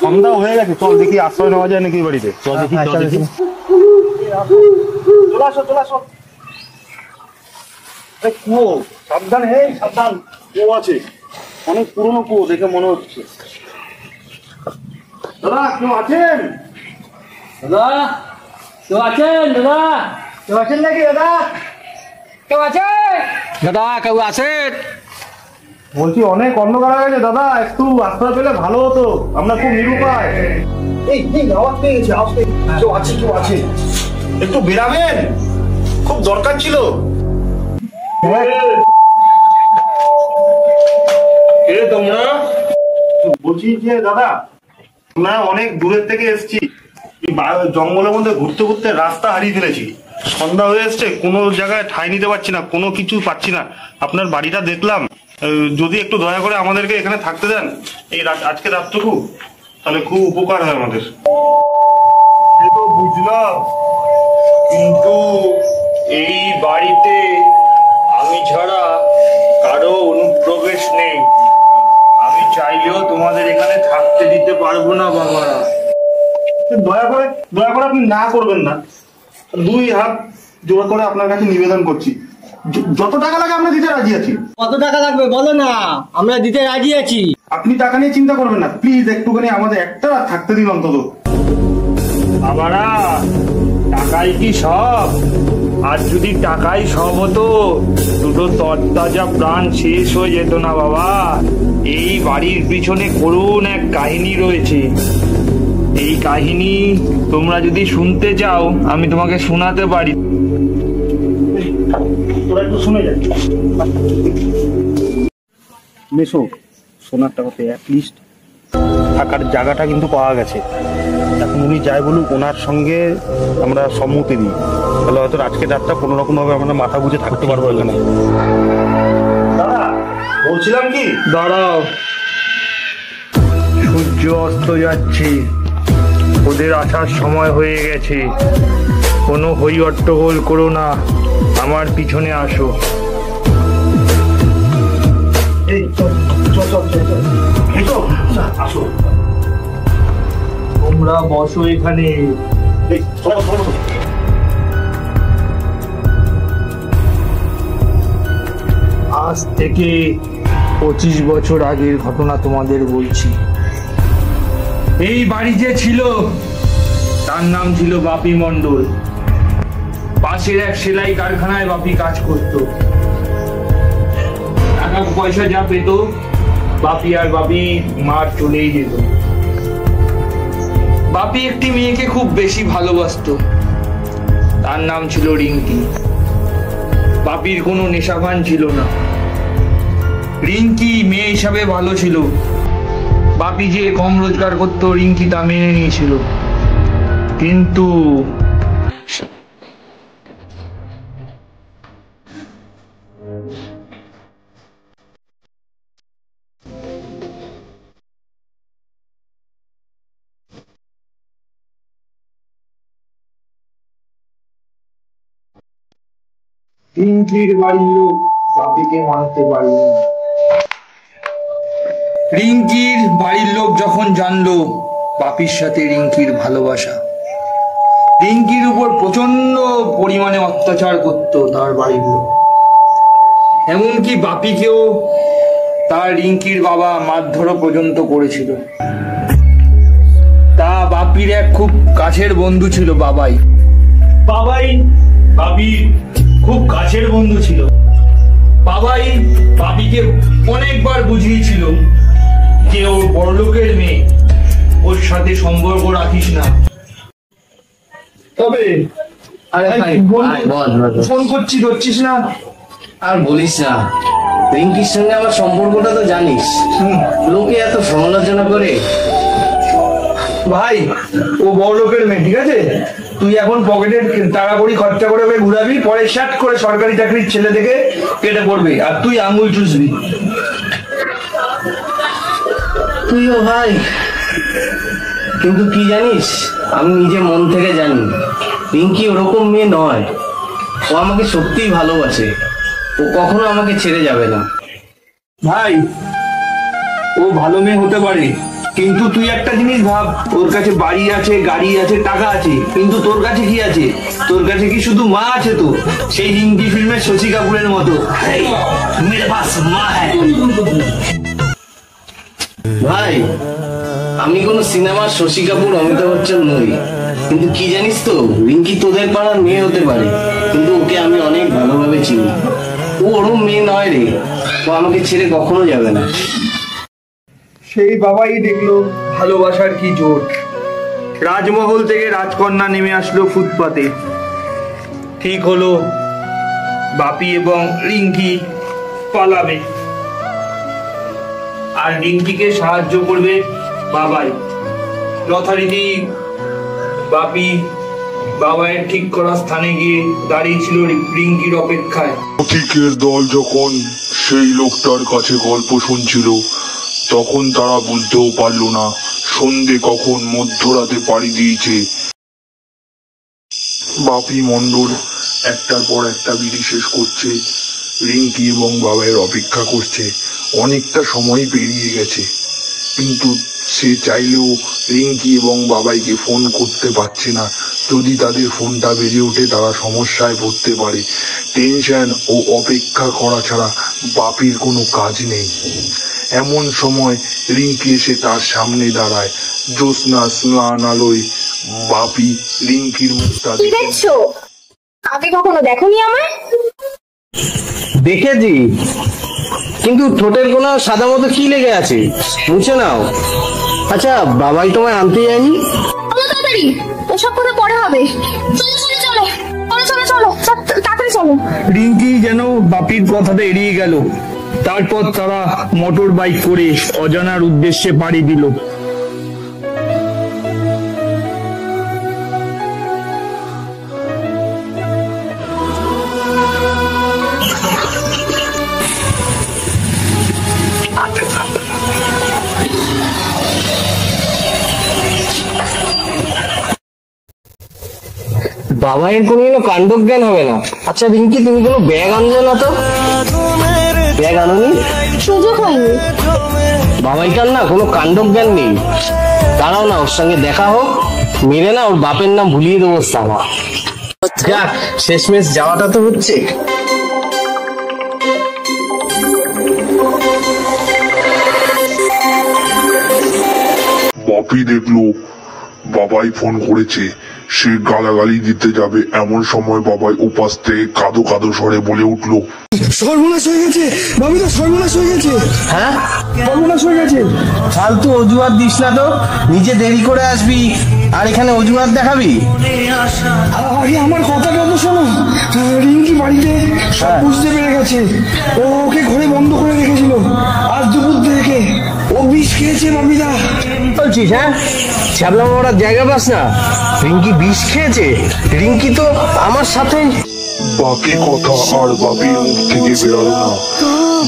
সন্ধ্যা হয়ে গেছে, চল দেখি আশ্রয় নেওয়া যায় নাকি বাড়িতে। চল দেখি, চল দেখি। চলে আসো, চলে আসো। কুয়ো, সাবধান, হে সাবধান, কুয়ো আছে, অনেক পুরনো কুয়ো দেখে মনে হচ্ছে। দাদা কেউ আছেন? দাদা কেউ আছেন? দাদা কেউ আছেন নাকি? দাদা কেউ আছে? দাদা কেউ আছেন? বলছি অনেক অন্ধকার হয়ে গেছে দাদা, একটু আশ্রয় পেলে ভালো হতো, আমরা খুব নিরুপায়। এই আওয়াজ পেয়ে গেছে, আওয়াজ পেয়ে কেউ আছে, কেউ আছে, একটু বেরাবেন, খুব দরকার ছিল। তোমরা বলছি যে দাদা, আমরা অনেক দূরের থেকে এসেছি, জঙ্গলের মধ্যে ঘুরতে ঘুরতে রাস্তা হারিয়ে ফেলেছি, সন্ধ্যা হয়ে এসছে, কোনো জায়গায় ঠাঁই নিতে পারছি না, কোনো কিছু পাচ্ছি না। আপনার বাড়িটা দেখলাম, যদি একটু দয়া করে আমাদেরকে এখানে থাকতে দেন এই আজকে রাতটুকু, তাহলে খুব উপকার হয় আমাদের। তো বুঝলাম, কিন্তু এই বাড়িতে আমি ছাড়া কারো অনুপ্রবেশ নেই, আমি চাইলেও তোমাদের এখানে থাকতে দিতে পারবো না বাবারা। দয়া করে আপনি না করবেন না, 2 হাত জোড়া করে আপনার কাছে নিবেদন করছি, যত টাকা লাগে আমরা দিতে রাজি আছি। কত টাকা লাগবে বলো না, আমরা দিতে রাজি আছি। আপনি টাকা নিয়ে চিন্তা করবেন না, প্লিজ একটুখানি আমাদের একটা রাত থাকতে দিন অন্তত। বাবারা, টাকাই কি সব? আর যদি টাকাই সব হতো, দুটো তরতাজা প্রাণ শেষ হয়ে যেত না বাবা। এই বাড়ির পিছনে করুণ এক কাহিনী রয়েছে, এই কাহিনী তোমরা যদি শুনতে চাও আমি তোমাকে শোনাতে পারি। তোরা একটু শুনে যাই, বেশো শোনার টাকাতে অ্যাটলিস্ট থাকার জায়গাটা কিন্তু পাওয়া গেছে। এখন উনি যাই বলুক, ওনার সঙ্গে আমরা সম্মতি দিই, তাহলে হয়তো আজকে রাতটা কোনো রকম ভাবে আমরা মাথা গুঁজে থাকতে পারবো এখানে। দাদা বলছিলাম কি, দাঁড়াও, সূর্য অস্ত যাচ্ছে, ওদের আসার সময় হয়ে গেছে, কোনো হই হট্টগোল করো না, আমার পিছনে আসো। আসো, তোমরা বসো এখানে। আজ থেকে 25 বছর আগের ঘটনা তোমাদের বলছি। এই বাড়ি যে ছিল তার নাম ছিল বাপি মণ্ডল। পাশের এক সেলাই কারখানায় বাপি কাজ করত। টাকা পয়সা যা পেত বাপি আর বাপি মার চলেই যেত। বাপি একটি মেয়েকে খুব বেশি ভালোবাসতো, তার নাম ছিল রিঙ্কি। বাপির কোনো নেশাভান ছিল না, রিঙ্কি মেয়ে হিসাবে ভালো ছিল। বাপি যে কম রোজগার করতো রিঙ্কি তা মেনে নিয়েছিল, কিন্তু রিঙ্কির বাড়ির লোক বাপিকে মানতে পারেনি। রিঙ্কির বাড়ির লোক যখন জানলো বাপির সাথে রিঙ্কির ভালোবাসা, রিঙ্কির উপর প্রচন্ড পরিমাণে অত্যাচার করতো তার বাড়ির লোক। এমনকি বাপিকেও তার রিঙ্কির বাবা মারধর পর্যন্ত করেছিল। তা বাপির এক খুব কাছের বন্ধু ছিল বাবাই। বাপির খুব কাছের বন্ধু ছিল। বাবাই বাপিকে অনেকবার বুঝিয়েছিল যে ও বড়লোকের মেয়ে, ওর সাথে সম্পর্ক রাখিস না। তবে ফোন করছি, ধরছিস না। আর বলিস না, রিঙ্কির সঙ্গে আমার সম্পর্কটা তো জানিস, লোকে এত সমালোচনা করে। ভাই ও বড়লোকের মেয়ে, ঠিক আছে? তুই এখন পকেটের টাকা কড়ি খরচা করে ঘুরাবি, পরে শাট করে সরকারি চাকরির ছেলে দেখে কেটে পড়বে, আর তুই আঙুল চুষবি। তুইও ভাই, কিন্তু কি জানিস, আমি নিজে মন থেকে জানি রিঙ্কি ওরকম মেয়ে নয়, ও আমাকে সত্যিই ভালোবাসে। ও কখনো আমাকে ছেড়ে যাবে না। ভাই, ও ভালো মেয়ে হতে পারে, কিন্তু তুই একটা জিনিস ভাব, ওর কাছে বাড়ি আছে, গাড়ি আছে, টাকা আছে, কিন্তু তোর কাছে কি আছে? তোর কাছে কি শুধু মা আছে? তো সেই হিন্দি ফিল্মের শশী কাপুরের মতো, মেরে পাস মা হ্যায়। ভাই, আমি কোন সিনেমার শশী কাপুর, অমিতাভ বচ্চন নই, কিন্তু কি জানিস তো, রিঙ্কি তোদের পাড়ার মেয়ে হতে পারে, কিন্তু ওকে আমি অনেক ভালোভাবে চিনি। ও ওরম মেয়ে নয় রে, ও আমাকে ছেড়ে কখনো যাবে না। সেই বাবাই দেখলো ভালোবাসার কি জোর। রাজমহল থেকে রাজকন্যা নেমে আসলো ফুটপাতে। ঠিক হলো বাপি এবং রিঙ্কি পালাবে, আর রিঙ্কিকে সাহায্য করবে বাবাই। যথারীতি বাপি বাবাইয়ের ঠিক করা স্থানে গিয়ে দাঁড়িয়ে ছিল রিঙ্কির অপেক্ষায়। পথিকের দল যখন সেই লোকটার কাছে গল্প শুনছিল, তখন তারা বুঝতেও পারল না সন্ধে কখন মধ্যরাতে পাড়ি দিয়েছে। বাপি মণ্ডল একটার পর একটা বিড়ি শেষ করছে, রিঙ্কি এবং বাবাইয়ের অপেক্ষা করছে। অনেকটা সময় পেরিয়ে গেছে, কিন্তু সে চাইলেও রিঙ্কি এবং বাবাইকে ফোন করতে পারছে না। যদি তাদের ফোনটা বেজে ওঠে, তারা সমস্যায় পড়তে পারে। টেনশন ও অপেক্ষা করা ছাড়া বাপির কোনো কাজ নেই। এমন সময় রিঙ্কি এসে তার সামনে দাঁড়ায়। জ্যোৎস্না স্নানালয়। বাপি রিঙ্কির মুখটা কি দেখছো? আগে কখনো দেখোনি আমায়? দেখেছি, কিন্তু ঠোঁটের কোনা সাদা মতো কি লেগে আছে, মুছে নাও। আচ্ছা, বাবাই তোমায় আনতে যায়নি? চলো তাড়াতাড়ি, ওসব কথা পরে হবে। চলো চলো চলো চলো চলো চলো, তাড়াতাড়ি চলো। রিঙ্কি যেন বাপির কথাটা এড়িয়ে গেল। তারপর তারা মোটর বাইক করে অজানার উদ্দেশ্যে পাড়ি দিল। বাবাইয়ের কোনো কাণ্ডজ্ঞান হবে না। আচ্ছা রিঙ্কি, তুমি কোনো ব্যাগ আনলে না তো? ব্যাগ আনোনি? সুযোগ হয়নি। বাবাইটার না কোনো কাণ্ডজ্ঞান নেই। দাঁড়াও না, ওর সঙ্গে দেখা হোক, মেরে না ওর বাপের নাম ভুলিয়ে দেবো সামা। যাক, শেষমেশ যাওয়াটা তো হচ্ছে। বাপি দেখলো বাবাই ফোন করেছে, সে গালাগালি দিতে যাবে, এমন সময় বাবাই উপাস থেকে কাঁদো কাঁদো স্বরে বলে উঠলো, সর্বনাশ হয়ে গেছে, বাবিদা সর্বনাশ হয়ে গেছে। হ্যাঁ, সর্বনাশ হয়ে গেছে। ফালতু অজুহাত দিস না তো, নিজে দেরি করে আসবি আর এখানে অজুহাত দেখাবি। আগে আমার কথাটা তো শোনো। রিঙ্কি বাড়িতে সব বুঝতে পেরে গেছে। ও ওকে ঘরে বন্ধ করে রেখেছিল। আজ দুপুর থেকে ও বিষ খেয়েছে। বাবিদা বলছিস? হ্যাঁ, ছ্যাবলা মারার জায়গা পাস না? রিঙ্কি বিষ খেয়েছে? রিঙ্কি তো আমার সাথে। বাকি কথা আর বাপির মুখ থেকে বেরোলো না।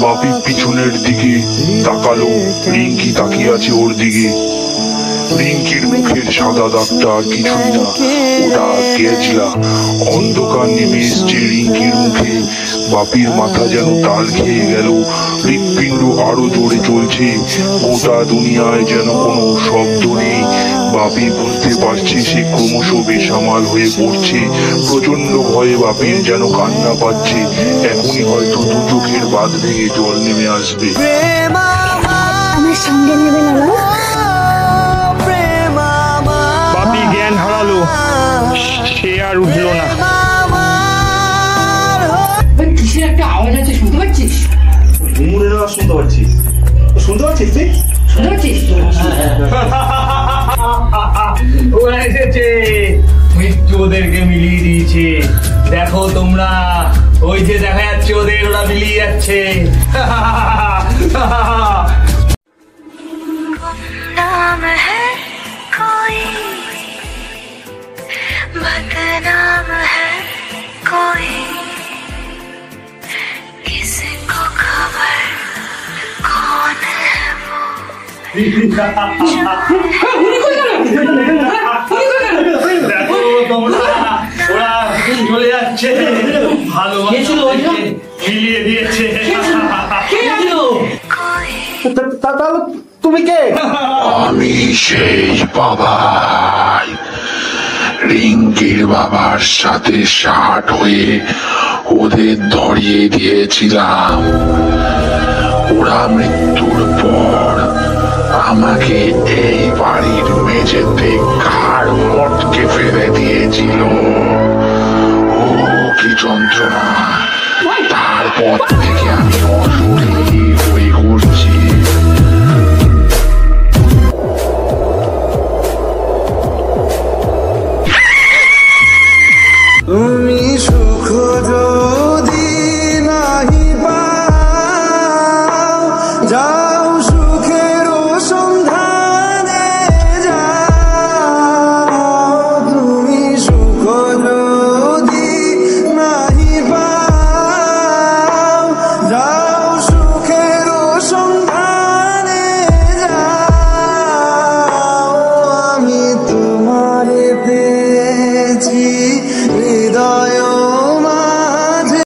বাপি পিছনের দিকে তাকালো, রিঙ্কি তাকিয়ে আছে ওর দিকে। রিঙ্কির মুখের সাদা দাগটা আর কিছুই না, ওটা গেজলা। অন্ধকার নেমে এসছে রিঙ্কির মুখে। বাপির মাথা যেন তাল খেয়ে গেল, হৃৎপিণ্ড আরো জোরে চলছে। গোটা দুনিয়ায় যেন কোনো শব্দ নেই। বাপি বুঝতে পারছে সে ক্রমশ বেসামাল হয়ে পড়ছে। প্রচন্ড ভয়ে বাপির যেন কান্না পাচ্ছে। এখনই হয়তো দু চোখের বাঁধ ভেঙে জল নেমে আসবে। আমার সঙ্গে নেবে না? বাপি জ্ঞান হারালো, সে আর উঠলো না। কিসের একটা আওয়াজ আছে, শুনতে পাচ্ছিস? ঘুমুরের আওয়াজ শুনতে পাচ্ছি। শুনতে পাচ্ছিস তুই? শুনতে পাচ্ছিস? ওরা এসেছে, মৃত্যু ওদেরকে মিলিয়ে দিয়েছে। দেখো তোমরা, ওই যে দেখা যাচ্ছে ওদের, ওরা মিলিয়ে যাচ্ছে। नाम है कोई, बदनाम है कोई, किसी को खबर कौन है वो। দেখো তোমরা, ওরা চলে যাচ্ছে। ভালোবাসা মিলিয়ে তাহলে তুমি কে? আমি সেই বাবাই, রিঙ্কির বাবার সাথে শার্ট হয়ে ওদের ধরিয়ে দিয়েছিলাম। ওরা মৃত্যুর পর আমাকে এই বাড়ির মেঝেতে ঘাড় মটকে ফেলে দিয়েছিল। ও কি যন্ত্রণা! তারপর থেকে আমি অসুখী হয়ে ঘুরছি। তুমি সুখ যদি নাহি পাও, যাও সুখের সন্ধানে যাও। তুমি সুখ যদি নাহি পাও, যাও সুখের সন্ধানে যাও। আমি তোমারে পেয়েছি হৃদয়